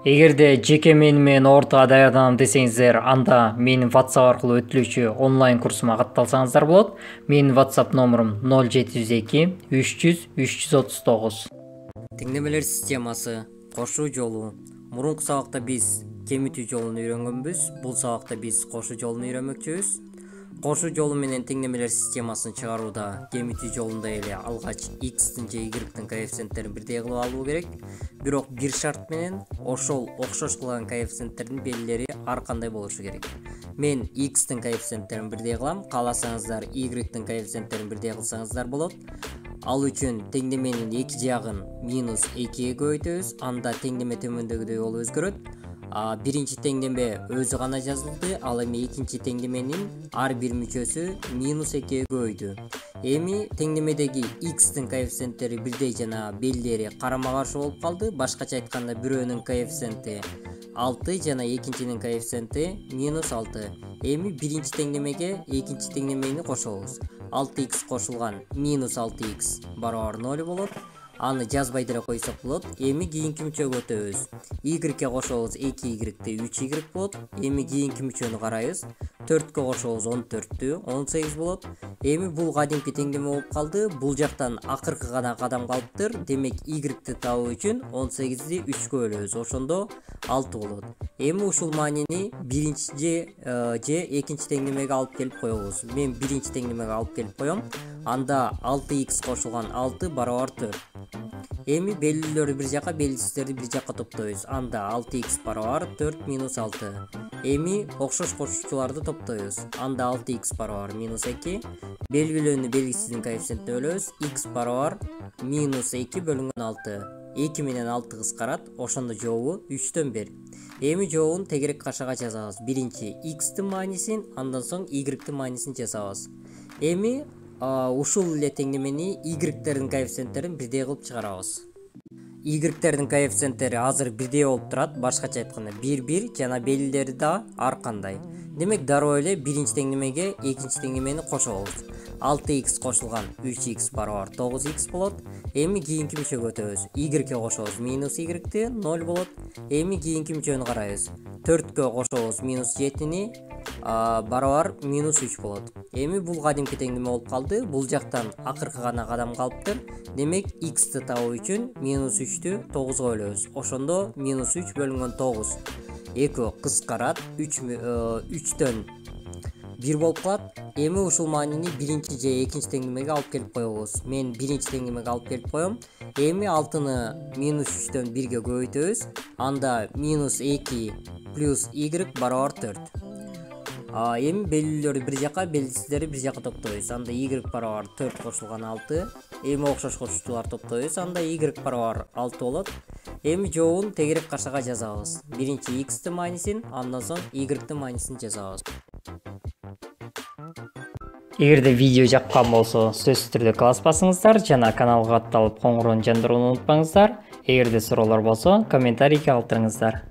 Эгерде жеке менен орто даярданам десеңиздер, анда менин WhatsApp аркылуу өтүлүүчү онлайн курсума катталсаңыздар болот. Менин WhatsApp номурум 0702 300 339. Теңдемелер системасы кошуу жолу. Мурунку сабакта биз кемитүү жолун үйрөнгөнбүз. Бул сабакта биз кошуу жолун үйрөнмөкчүбүз. Кошуу жолу менен теңдемелер системасын чыгарууда кемитүү жолунда эле алгач x'тин же y'тин коэффициенттерин бирдей кылып алуу керек. Бирок бир шарт менен ошол окшош кылган коэффициенттердин белгилери ар кандай болушу керек. Мен x'тин коэффициенттерин бирдей кылам, кааласаңыздар y'тин коэффициенттерин бирдей кылсаңыздар болот. Ал үчүн теңдеменин эки жагын -2ге көбөйтөбүз. Анда теңдеме төмөндөгүдөй болуп өзгөрөт. Биринчи теңдеме өзү гана жазылды, ал эми экинчи теңдеменин ар бир мүчөсү -2ге көбөйдү. Эми теңдемедеги x'тин коэффициенттери бирдей жана белгилери карама каршы болуп калды. Башкача айтканда бирөөнүн коэффициенти 6 жана экинчинин коэффициенти -6. Эми биринчи теңдемеге экинчи теңдемени кошобуз. 6x кошулган -6x барабар 0 болот. Аны жазбай деле койсок болот. Эми кийинки мүчөгө өтөбүз. Y кошобуз 2y 3y болот. Эми кийинки мүчөнү карайбыз. 4кө кошобуз 14 18 болот. Эми бул кадимки теңдеме болуп калды. Бул жактан акыркы гана кадам калыптыр. Демек y'ти табуу үчүн 18ди 3кө бөлөбүз. Ошондо 6 болот. Эми ушул маанини биринчи же экинчи теңдемеге алып келип коебуз. Мен биринчи теңдемеге алып келип коем. Анда 6x кошулган 6 барабар 4. Эми белгилерди бир жака, белгисиздерди бир жака топтойбуз. Анда 6x барабар 4 -6. Эми окшош кошуучуларды топтойбуз. Анда 6x барабар -2. Белгилөөнү белгисиздин коэффициентине бөлөбүз. X барабар -2 бөлүнгөн 6. 2 менен 6 кыскарат, ошондо жообу 3/1. Эми жообун тегерек кашага жазабыз. Биринчи x'тин маанисин, андан соң y'тин маанисин жазабыз. Эми ушул эле теңдемени y'тердин коэффициенттерин бирдей кылып чыгарабыз. Y'тердин коэффициенттери азыр бирдей болуп турат, башкача айтканда 1 жана белгилери да ар кандай. Демек дароо эле биринчи теңдемеге экинчи теңдемени кошобуз. 6x кошулган 3x барабар 9x болот. Эми кийинки мүчөгө өтөбүз. Y'ке кошобуз -y'ти 0 болот. Эми кийинки мүчөнү карайбыз. 4кө кошобуз -7-ни барабар -3 болот. Эми бул кадимки теңдеме болуп калды. Бул жактан акыркы гана кадам калыптыр. Демек x'ти табуу үчүн -3тү 9го бөлөбүз. Ошондо -3 бөлүнгөн 9. 2 кыскарат, 3төн 1 болуп калат. Эми ушул маанини биринчи же экинчи теңдемеге алып келип коебуз. Мен биринчи теңдемеге алып келип коем. Эми 6-ны -3төн 1ге көбөйтөбүз. Анда -2 плюс y барабар 4. Эми белгилерди бир жака, белгисиздерди бир жака топтойбуз. Анда y барабар 4 кошулган 6. Эми окшош кошуучуларды топтойбуз. Анда y барабар 6 болот. Эми жообун тегерек кашага жазабыз. Биринчи x'тин маанисин, андан соң y'тин маанисин жазабыз. Эгерде видео жаккан болсо, сөзсүз түрдө класс басыңыздар жана каналга катталып коңгуроonu жандырууну унутпаңыздар. Эгерде суроолор болсо, комментарийге калтырыңыздар.